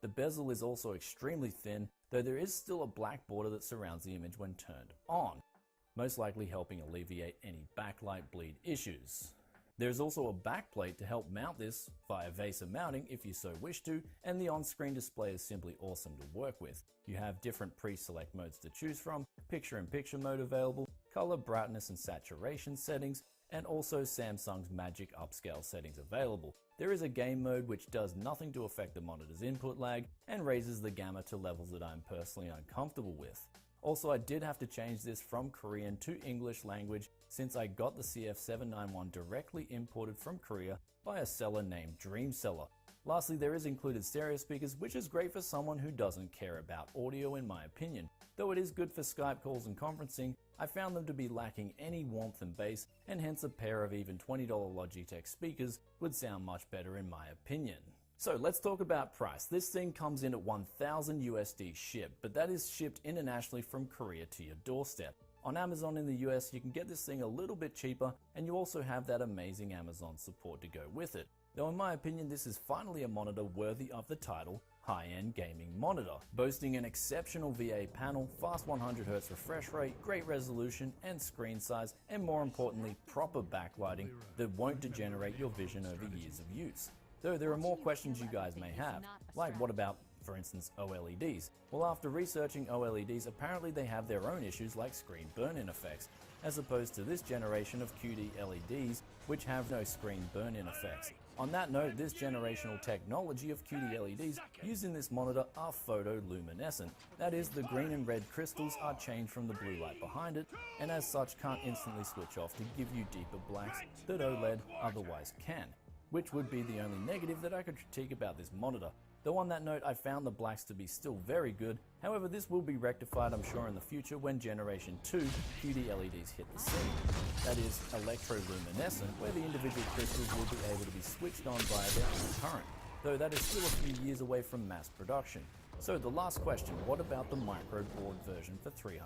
The bezel is also extremely thin, though there is still a black border that surrounds the image when turned on, most likely helping alleviate any backlight bleed issues. There's also a backplate to help mount this via VESA mounting if you so wish to, and the on-screen display is simply awesome to work with. You have different pre-select modes to choose from, picture-in-picture mode available, color, brightness and saturation settings, and also Samsung's Magic Upscale settings available. There is a game mode which does nothing to affect the monitor's input lag and raises the gamma to levels that I'm personally uncomfortable with. Also, I did have to change this from Korean to English language since I got the CF791 directly imported from Korea by a seller named Dreamseller. Lastly, there is included stereo speakers, which is great for someone who doesn't care about audio in my opinion. Though it is good for Skype calls and conferencing, I found them to be lacking any warmth and bass, and hence a pair of even $20 Logitech speakers would sound much better in my opinion. So let's talk about price. This thing comes in at 1,000 USD shipped, but that is shipped internationally from Korea to your doorstep. On Amazon in the US, you can get this thing a little bit cheaper, and you also have that amazing Amazon support to go with it. Though in my opinion, this is finally a monitor worthy of the title high-end gaming monitor, boasting an exceptional VA panel, fast 100Hz refresh rate, great resolution and screen size, and more importantly, proper backlighting that won't degenerate your vision over years of use. Though there are more questions you guys may have, like what about, for instance, OLEDs? Well, after researching OLEDs, apparently they have their own issues like screen burn-in effects, as opposed to this generation of QD LEDs, which have no screen burn-in effects. On that note, this generational technology of QD LEDs used in this monitor are photoluminescent. That is, the green and red crystals are changed from the blue light behind it, and as such can't instantly switch off to give you deeper blacks that OLED otherwise can, which would be the only negative that I could critique about this monitor. Though on that note, I found the blacks to be still very good. However, this will be rectified, I'm sure, in the future when Generation 2 QD LEDs hit the scene. That is, electroluminescent, where the individual crystals will be able to be switched on via their own current, though that is still a few years away from mass production. So the last question, what about the micro board version for $300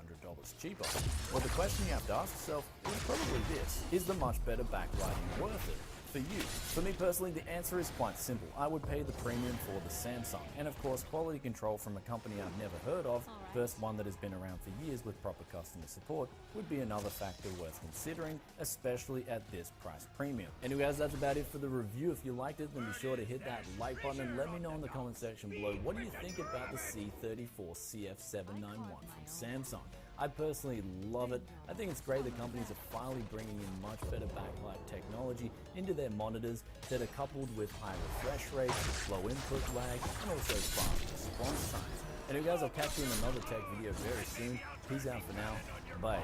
cheaper? Well, the question you have to ask yourself is probably this: is the much better backlighting worth it? For you. For me personally, the answer is quite simple. I would pay the premium for the Samsung, and of course quality control from a company I've never heard of versus one that has been around for years with proper customer support would be another factor worth considering, especially at this price premium. Anyway guys, that's about it for the review. If you liked it, then be sure to hit that like button and let me know in the comment section below, what do you think about the C34 CF791 from Samsung? I personally love it. I think it's great that companies are finally bringing in much better backlight technology into their monitors that are coupled with high refresh rates, low input lag, and also fast response times. Anyway guys, I'll catch you in another tech video very soon. Peace out for now. Bye.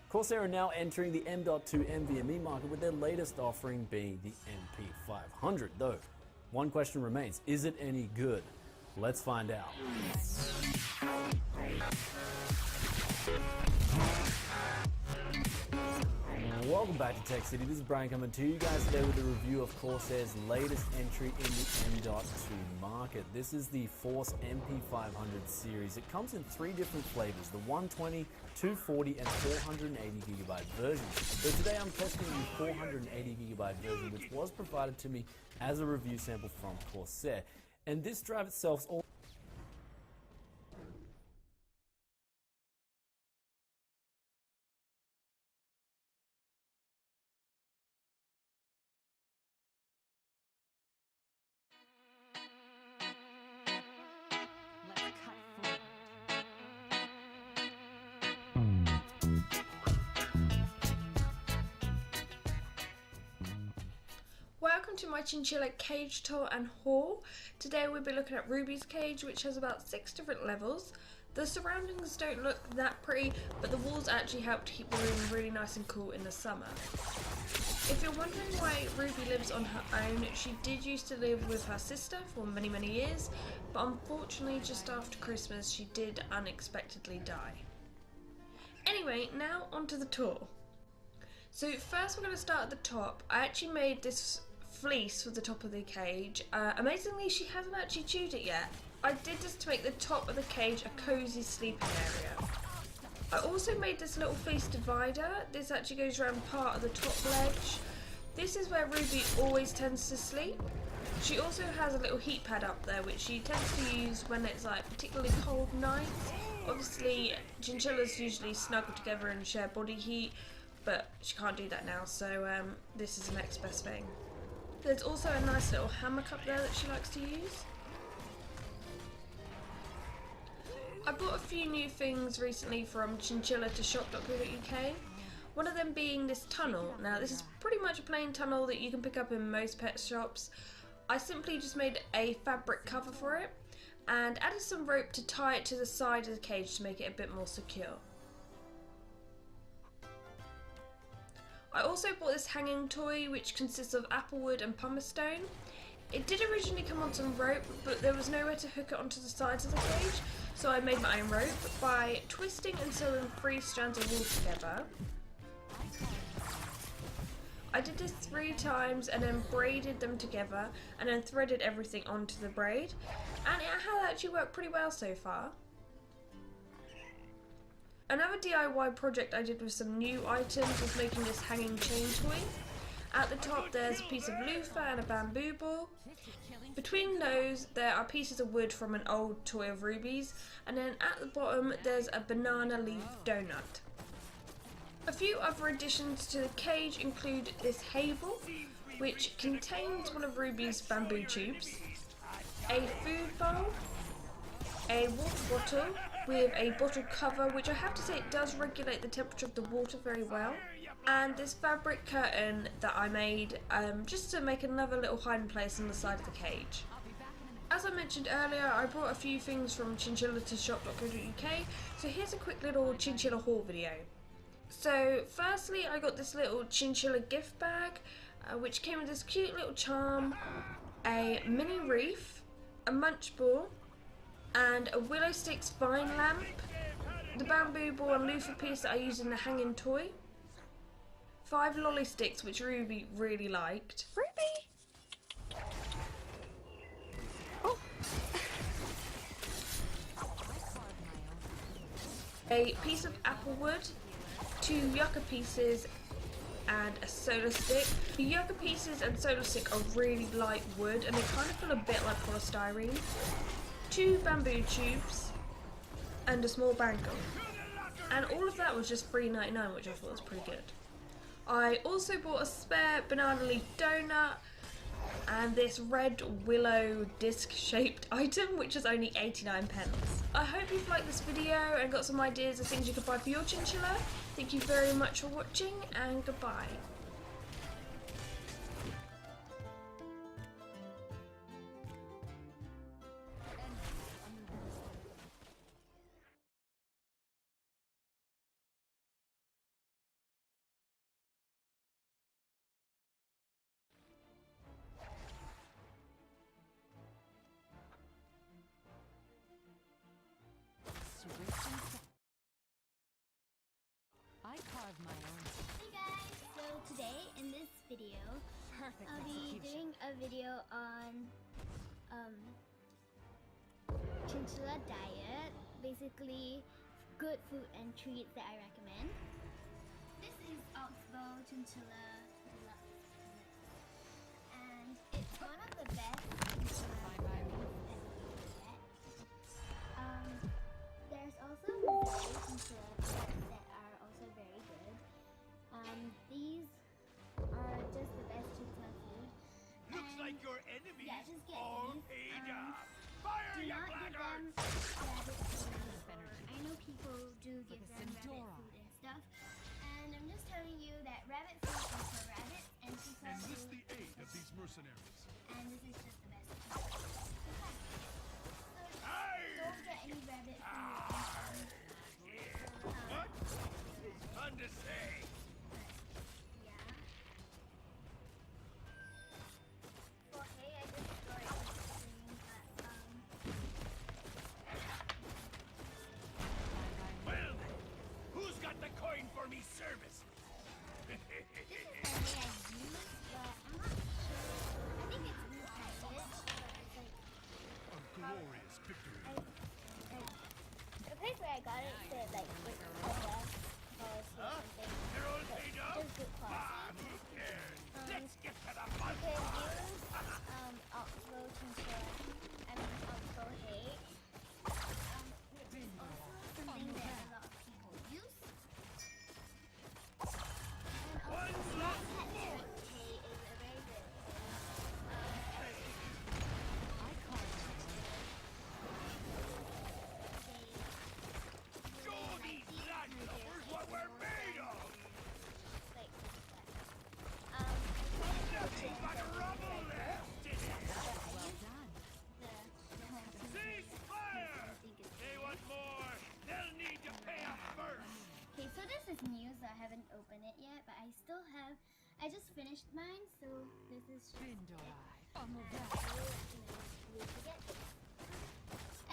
Corsair are now entering the M.2 NVMe market with their latest offering being the MP500, though one question remains, is it any good? Let's find out. Welcome back to Tech City. This is Brian coming to you guys today with a review of Corsair's latest entry in the M.2 market. This is the Force MP500 series. It comes in 3 different flavors, the 120, 240 and 480GB version. So today I'm testing the 480GB version, which was provided to me as a review sample from Corsair. And this drive itself is all Welcome to my chinchilla cage tour and haul. Today we'll be looking at Ruby's cage, which has about 6 different levels. The surroundings don't look that pretty, but the walls actually help to keep the room really nice and cool in the summer. If you're wondering why Ruby lives on her own, she did used to live with her sister for many years, but unfortunately just after Christmas she did unexpectedly die. Anyway, now onto the tour. So first we're going to start at the top. I actually made this fleece for the top of the cage. Amazingly, she hasn't actually chewed it yet. I did this to make the top of the cage a cozy sleeping area. I also made this little face divider. This actually goes around part of the top ledge. This is where Ruby always tends to sleep. She also has a little heat pad up there which she tends to use when it's like particularly cold nights. Obviously chinchillas usually snuggle together and share body heat, but she can't do that now, so this is the next best thing. There's also a nice little hammock up there that she likes to use. I bought a few new things recently from chinchilla-to-shop.co.uk. One of them being this tunnel. Now this is pretty much a plain tunnel that you can pick up in most pet shops. I simply just made a fabric cover for it and added some rope to tie it to the side of the cage to make it a bit more secure. I also bought this hanging toy which consists of applewood and pumice stone. It did originally come on some rope, but there was nowhere to hook it onto the sides of the cage, so I made my own rope by twisting and sewing 3 strands of wool together. I did this 3 times and then braided them together and then threaded everything onto the braid, and it has actually worked pretty well so far. Another DIY project I did with some new items was making this hanging chain toy. At the top there's a piece of loofah and a bamboo ball. Between those there are pieces of wood from an old toy of Ruby's, and then at the bottom there's a banana leaf donut. A few other additions to the cage include this hable, which contains one of Ruby's bamboo tubes, a food bowl, a water bottle with a bottle cover, which I have to say it does regulate the temperature of the water very well, and this fabric curtain that I made just to make another little hiding place on the side of the cage. As I mentioned earlier, I brought a few things from chinchilla-to-shop.co.uk, so here's a quick little chinchilla haul video. So firstly I got this little chinchilla gift bag which came with this cute little charm, a mini wreath, a munch ball and a willow sticks vine lamp, the bamboo ball and loofah piece that I used in the hanging toy, 5 lolly sticks which Ruby really liked. Ruby! Oh. A piece of apple wood, 2 yucca pieces and a solar stick. The yucca pieces and solar stick are really light wood and they kind of feel a bit like polystyrene. 2 bamboo tubes and a small bangle. And all of that was just $3.99, which I thought was pretty good. I also bought a spare banana leaf donut and this red willow disc shaped item which is only 89 pence. I hope you've liked this video and got some ideas of things you could buy for your chinchilla. Thank you very much for watching and goodbye. I carved my own. Hey guys, so today in this video, I'll be doing a video on chinchilla diet, basically good food and treats that I recommend. This is Oxbow Chinchilla Deluxe, and it's one of the best chinchilla diets that you can get. There's also Missouri chinchilla diets that are also very good. These are just the best chinchilla food. Looks like your enemies Yeah, just get all these. paid up. Fire, Do you not give them blackguards! rabbit food, or I know people do give them rabbit Sindora. food and stuff. And I'm just telling you that rabbit food is for rabbits and chinchilla Enlist food the aid of these mercenaries. and this is just the best. So don't get any rabbit food. What? Fun to say. Yeah. Well, hey, I just started stream, but is new, so I haven't opened it yet, but I still have. I just finished mine, so this is just it. I really recommend you to get this.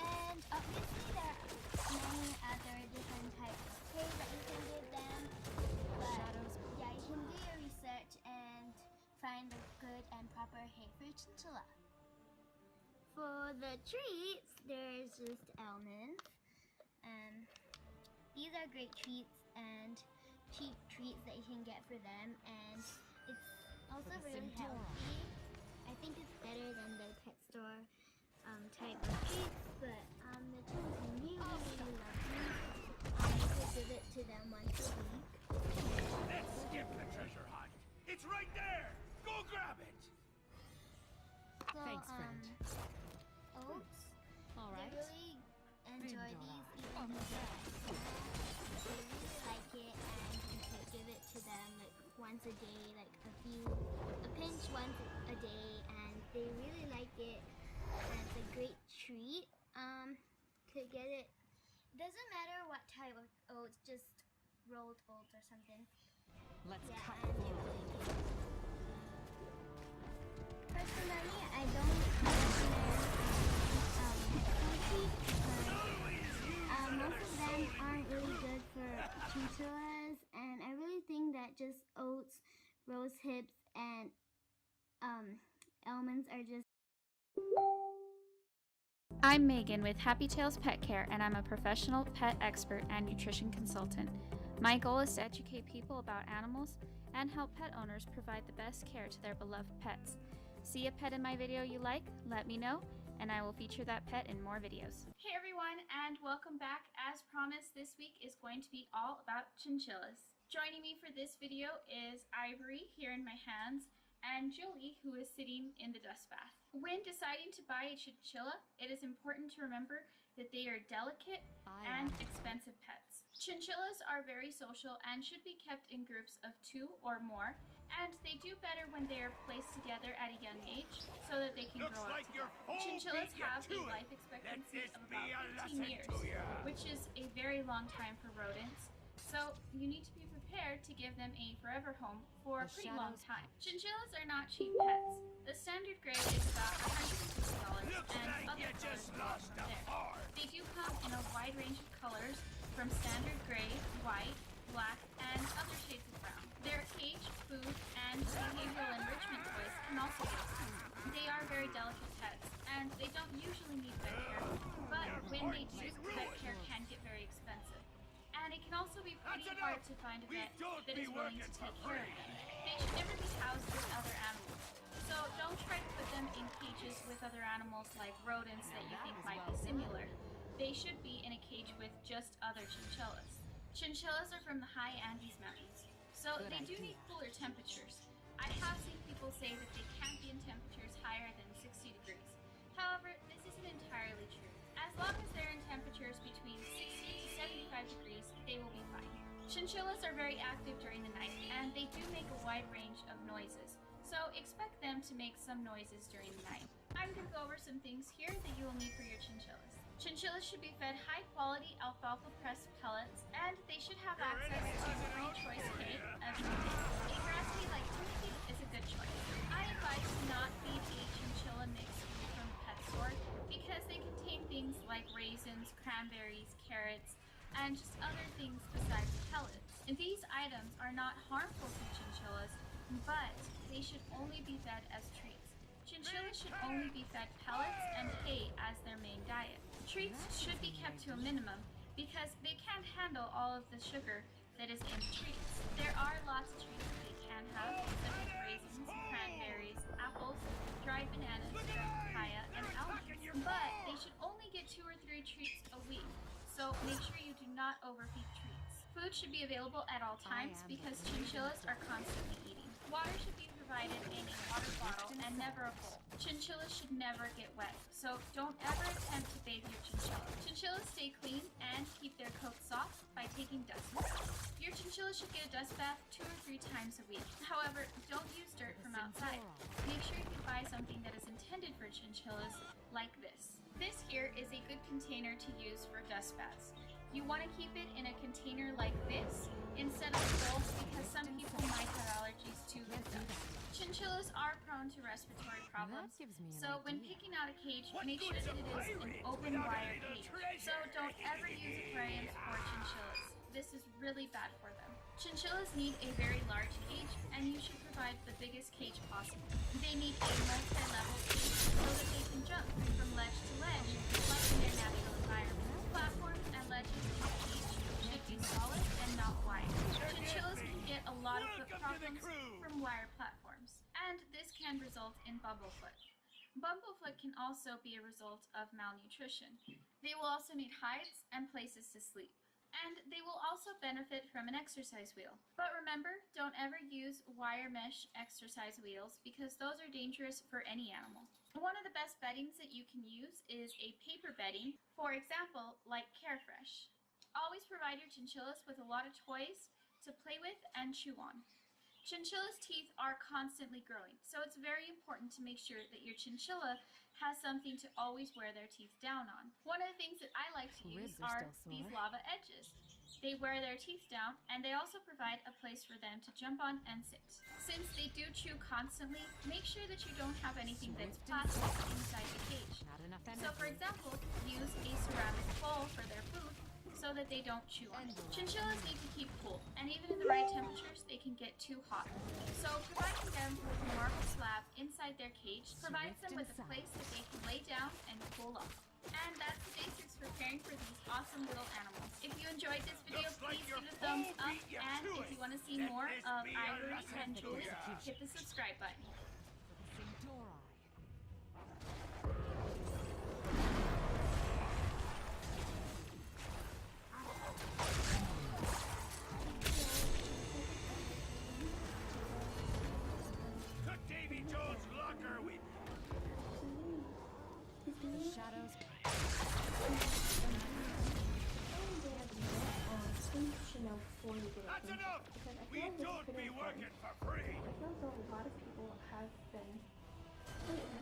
And obviously there are many other different types of hay that you can give them, but yeah, you can do your research and find the good and proper hay for chinchilla. For the treats, there's just almonds. These are great treats and cheap treats that you can get for them, and it's also really healthy. I think it's better than the pet store type of treats, but the children really love these. You could give it to them once a week. Let's skip the treasure hunt. It's right there. Go grab it. So, Thanks, friend. Oats. All right. They really enjoy these even the best. They really like it, and you could give it to them like once a day, like a pinch once a day, and they really like it. And it's a great treat. Could get it. Doesn't matter what type of oats, just rolled oats or something. Let's Yeah, cut and through. personally, I don't recommend treats because most of them aren't really good for chinchillas, and I really think that just oats, rose hips, and almonds are just. I'm Megan with Happy Tails Pet Care, and I'm a professional pet expert and nutrition consultant. My goal is to educate people about animals and help pet owners provide the best care to their beloved pets. See a pet in my video you like? Let me know, and I will feature that pet in more videos. Hey everyone, and welcome back. As promised, this week is going to be all about chinchillas. Joining me for this video is Ivory, here in my hands, and Julie, who is sitting in the dust bath. When deciding to buy a chinchilla, it is important to remember that they are delicate and expensive pets. Chinchillas are very social and should be kept in groups of 2 or more, and they do better when they are placed together at a young age so that they can grow up together. Chinchillas have a life expectancy of about 15 years, which is a very long time for rodents. So you need to be prepared to give them a forever home for a pretty long time. Chinchillas are not cheap pets. The standard grade is about $150 and other colors go up from there. They do come in a wide range of colors from standard gray, white, black, and other shades of brown. Their cage, food, and behavioral enrichment toys can also be expensive. They are very delicate pets, and they don't usually need vet care, but when they do, vet care can get very expensive. And it can also be pretty hard to find a vet that is willing to take care of them. They should never be housed with other animals. So don't try to put them in cages with other animals like rodents that you think might be similar. They should be in a cage with just other chinchillas. Chinchillas are from the high Andes Mountains, so they do need cooler temperatures. I have seen people say that they can't be in temperatures higher than 60 degrees. However, this isn't entirely true. As long as they're in temperatures between 60 to 75 degrees, they will be fine. Chinchillas are very active during the night, and they do make a wide range of noises, so expect them to make some noises during the night. I'm going to go over some things here that you will need for your chinchillas. Chinchillas should be fed high-quality alfalfa pressed pellets, and they should have access to free choice hay every day. A grass feed like Timothy is a good choice. I advise to not feed a chinchilla mixed food from the pet store because they contain things like raisins, cranberries, carrots, and just other things besides pellets. And these items are not harmful to chinchillas, but they should only be fed as treats. Chinchillas should only be fed pellets and hay as their main diet. Treats should be kept to a minimum because they can't handle all of the sugar that is in treats. There are lots of treats that they can have, such as raisins, cranberries, apples, dried bananas, papaya, and almonds. But they should only get 2 or 3 treats a week, so make sure you do not overfeed treats. Food should be available at all times because chinchillas are constantly eating. Water should be provided in a water bottle and never a bowl. Chinchillas should never get wet, so don't ever attempt to bathe your chinchilla. Chinchillas stay clean and keep their coats soft by taking dust baths. Your chinchilla should get a dust bath 2 or 3 times a week. However, don't use dirt from outside. Make sure you buy something that is intended for chinchillas, like this. This here is a good container to use for dust baths. You want to keep it in a container like this instead of a bowl because some people might have allergies to them. Chinchillas are prone to respiratory problems, so when picking out a cage, make sure that it is an open wire cage. So don't ever use aquariums for chinchillas. This is really bad for them. Chinchillas need a very large cage, and you should provide the biggest cage possible. They need a multi-level cage so that they can jump from ledge to ledge, like in their natural environment. Platforms and ledges in the cage should be solid and not wide. Chinchillas can get a lot of foot problems from wire platforms, and this can result in bumblefoot. Bumblefoot can also be a result of malnutrition. They will also need hides and places to sleep. And they will also benefit from an exercise wheel. But remember, don't ever use wire mesh exercise wheels because those are dangerous for any animal. One of the best beddings that you can use is a paper bedding, for example, like Carefresh. Always provide your chinchillas with a lot of toys to play with and chew on. Chinchilla's teeth are constantly growing, so it's very important to make sure that your chinchilla has something to always wear their teeth down on. One of the things that I like to use are these lava edges. They wear their teeth down, and they also provide a place for them to jump on and sit. Since they do chew constantly, make sure that you don't have anything that's plastic inside the cage. So for example, use a ceramic bowl for their food so that they don't chew on it. Chinchillas need to keep cool, and even in the right temperatures, they can get too hot. So providing them with a marble slab inside their cage provides them with a place that they can lay down and cool off. And that's the basics for caring for these awesome little animals. If you enjoyed this video, please give it a thumbs up, and if you want to see more of Ivory and Julie, hit the subscribe button. Took Davy Jones' locker with Shadows. Things you should know before you get That's it. enough! Because I We feel like it's don't pretty be important. working for free! I feel as though a lot of people have been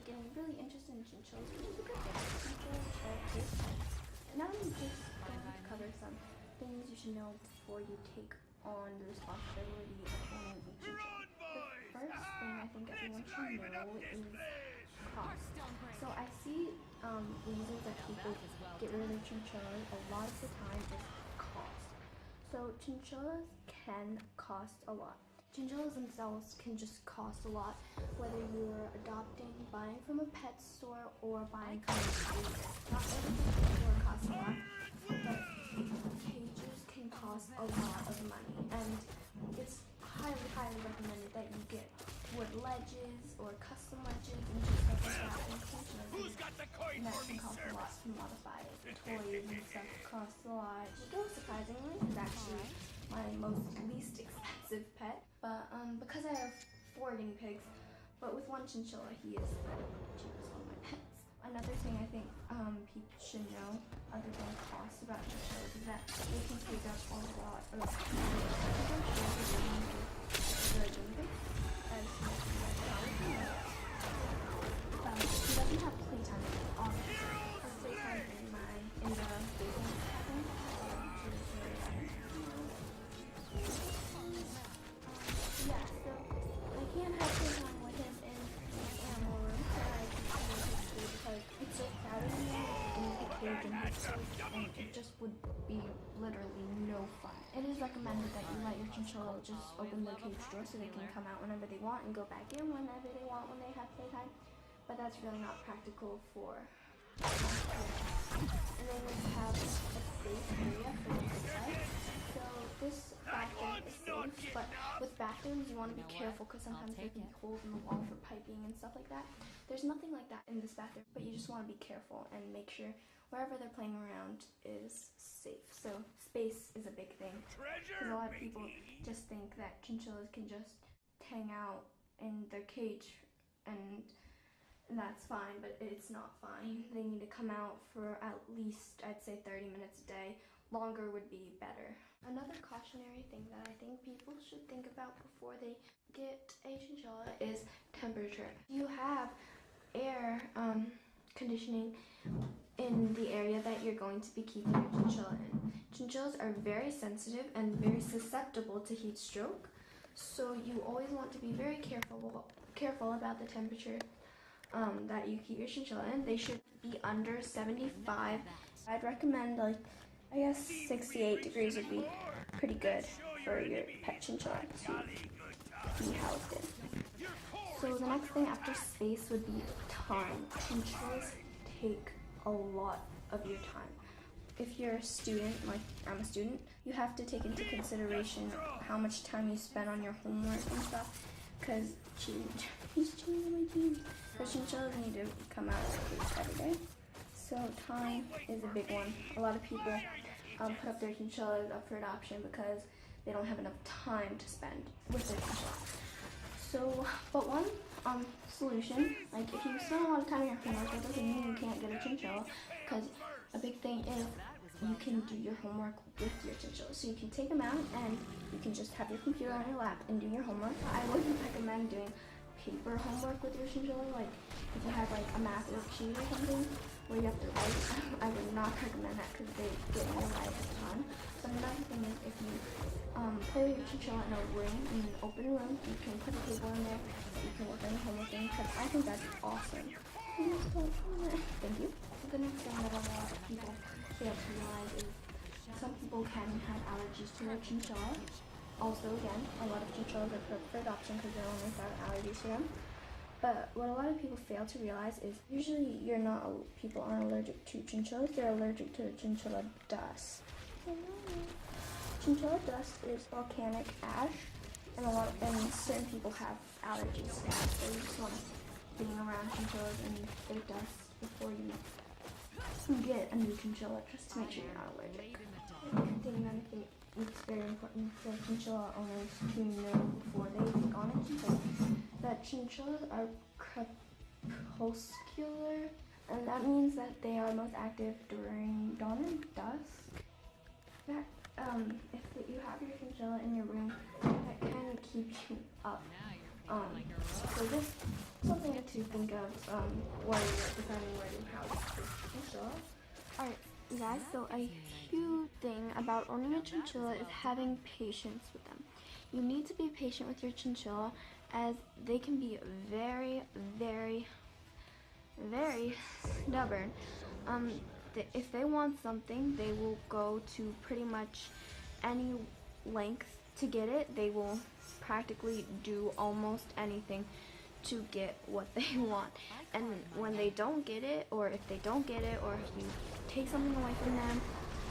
getting really interested in chinchillas, which is a good thing. Chinchillas are great pets. Now I'm just going to cover some things you should know before you take on the responsibility of owning a chinchilla. Run, boys! The first thing I think everyone Let's should liven up know this is place! cost. So I see reasons that people get rid of their chinchillas a lot of the time is cost. So chinchillas can cost a lot. Chinchillas themselves can just cost a lot, whether you're adopting, buying from a pet store, or buying from a street. Not everything in the store costs a lot, but cages can cost a lot of money, and it's highly, highly recommended that you get wood ledges or custom ledges and just stuff like that. And chinchillas, Who's got the coin that for can me cost a lot service? to modify it. Toys and stuff cost a lot. Miguel, surprisingly, is actually my most least expensive pet, but because I have 4 guinea pigs, but with one chinchilla, he is the cheapest one of my pets. Another thing I think people should know, other than cost about chinchillas, is that they can take up a lot of the guinea pig, as most of you guys probably know. He doesn't have playtime, obviously. His playtime in the basement cabin, which is very yeah, so I can't have playtime with him in the animal room, so I can see his food because it's so crowded in there in the cage and his food, and it just would be literally no fun. It is recommended that you let your chinchilla just open the cage door so they can come out whenever they want and go back in whenever they want when they have playtime, but that's really not practical for and then we have a safe area for them to play. So this bathroom is safe, but with bathrooms you want to be careful because sometimes there can be holes in the wall for piping and stuff like that. There's nothing like that in this bathroom, but you just want to be careful and make sure wherever they're playing around is safe. So space is a big thing. Because a lot of people just think that chinchillas can just hang out in their cage and that's fine, but it's not fine. They need to come out for at least, I'd say 30 minutes a day. Longer would be better. Another cautionary thing that I think people should think about before they get a chinchilla is temperature. You have air conditioning in the area that you're going to be keeping your chinchilla in. Chinchillas are very sensitive and very susceptible to heat stroke, so you always want to be very careful about the temperature that you keep your chinchilla in. They should be under 75. I'd recommend, like, I guess 68 degrees would be pretty good for your pet chinchilla to be housed in. So the next thing after space would be time. Chinchillas take a lot of your time. If you're a student, like I'm a student, you have to take into consideration how much time you spend on your homework and stuff, because he's changing my jeans. Chinchillas need to come out of the cage every day. So time is a big one. A lot of people put up their chinchillas up for adoption because they don't have enough time to spend with their chinchilla. So, but one solution, like if you spend a lot of time on your homework, that doesn't mean you can't get a chinchilla, because a big thing is you can do your homework with your chinchilla. So you can take them out and you can just have your computer on your lap and do your homework. I wouldn't recommend doing paper homework with your chinchilla, like if you have like a math worksheet or something where you have to write. I would not recommend that because they get in your life a ton. But another thing is if you play with your chinchilla in a room, in an open room, you can put a table in there, you can work on your homework in, because I think that's awesome. Thank you. The next thing that a lot of people fail to realize is some people can have allergies to their chinchilla. Also, again, a lot of chinchillas are put up for adoption because they only have allergies to them. But what a lot of people fail to realize is usually people aren't allergic to chinchillas, they're allergic to chinchilla dust. Chinchilla dust is volcanic ash, and certain people have allergies to that, so you just want to being around chinchillas and fake dust before you get a new chinchilla, just to make sure you're not allergic. I think it's very important for chinchilla owners to know before they take on a chinchilla that chinchillas are crepuscular, and that means that they are most active during dawn and dusk. That if you have your chinchilla in your room, that can keep you up. So just something to think of while you're deciding where to house this chinchilla. Alright, you guys, so a huge thing about owning a chinchilla is having patience with them. You need to be patient with your chinchilla, as they can be very, very, very stubborn. If they want something, they will go to pretty much any length to get it. They will practically do almost anything to get what they want. And when they don't get it, or if they don't get it, or if you take something away from them,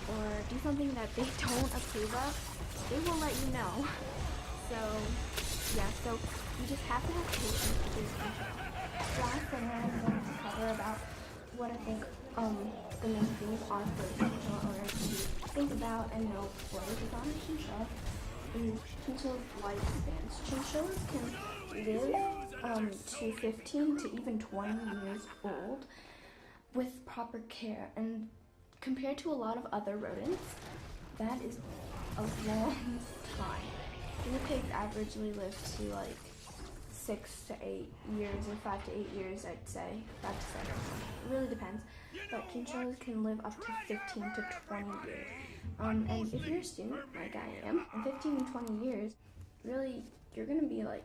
or do something that they don't approve of, they will let you know. So, yeah, so you just have to have patience with your chinchilla. Last thing I'm going to cover about what I think the main things are for chinchilla owners to think about and know before they take on a chinchilla is chinchilla lifespans. Chinchillas can live to 15 to even 20 years old with proper care, and compared to a lot of other rodents, that is a long time. Guinea pigs averagely live to like 6 to 8 years, or 5 to 8 years, I'd say. 5 to 7. It really depends. But chinchillas can live up to 15 to 20 years. And if you're a student, like I am, in 15 to 20 years, really, you're going to be like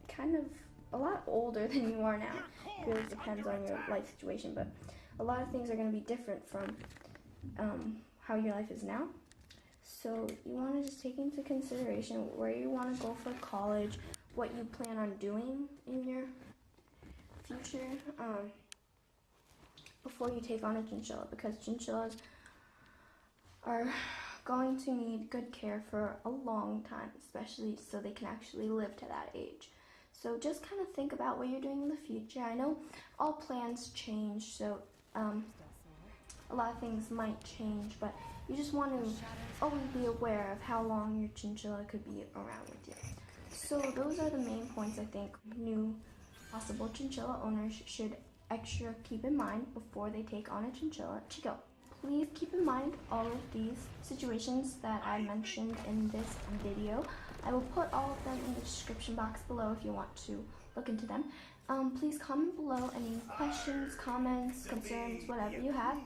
kind of a lot older than you are now. It really depends on your life situation, but a lot of things are going to be different from how your life is now. So you want to just take into consideration where you want to go for college, what you plan on doing in your future before you take on a chinchilla, because chinchillas are going to need good care for a long time, especially so they can actually live to that age. So just kind of think about what you're doing in the future. I know all plans change, so a lot of things might change, but you just want to always be aware of how long your chinchilla could be around with you. So those are the main points I think new possible chinchilla owners should extra keep in mind before they take on a chinchilla. Chico, please keep in mind all of these situations that I mentioned in this video. I will put all of them in the description box below if you want to look into them. Please comment below any questions, comments, concerns, whatever you have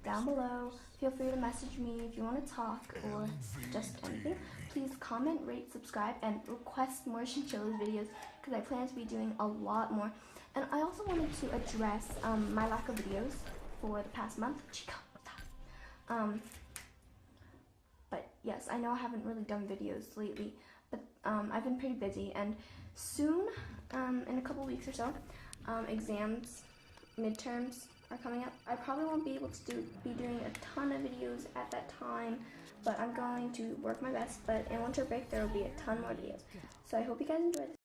down below. Feel free to message me if you want to talk or just anything. Please comment, rate, subscribe, and request more chinchillas videos because I plan to be doing a lot more. And I also wanted to address my lack of videos for the past month. But yes, I know I haven't really done videos lately, but I've been pretty busy, and soon, in a couple weeks or so, exams, midterms are coming up. I probably won't be able to be doing a ton of videos at that time, but I'm going to work my best. But in winter break, there will be a ton more videos. So I hope you guys enjoy this.